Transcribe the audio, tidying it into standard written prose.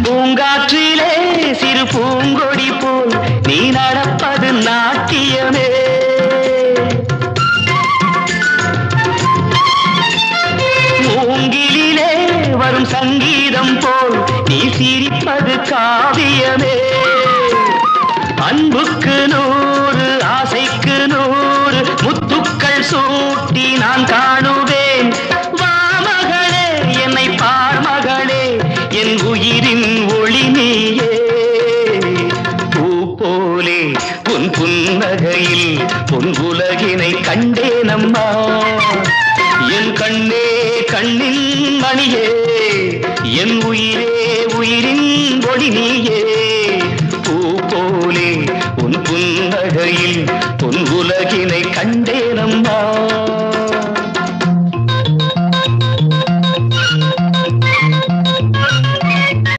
பூங்காற்றிலே சிறு பூங்கொடி போல் நீ நடப்பது நாட்டியமே. மூங்கிலே வரும் சங்கீதம் போல் நீ சிரிப்பது காவியமே. அன்புக்கு 100 ஆசைக்கு 100 முத்துக்கள் சூட்டி நான் காணுவேன். வா மகளே என்னை பார் மகளே என் உயிரின் ஒளி நீயே. பூ போலே உன் புன்னகையில் பொன் உலகினை கண்டேனம்மா. என் கண்ணே கண்ணின் மணியே என் உயிரே உயிரின் ஒளி நீயே.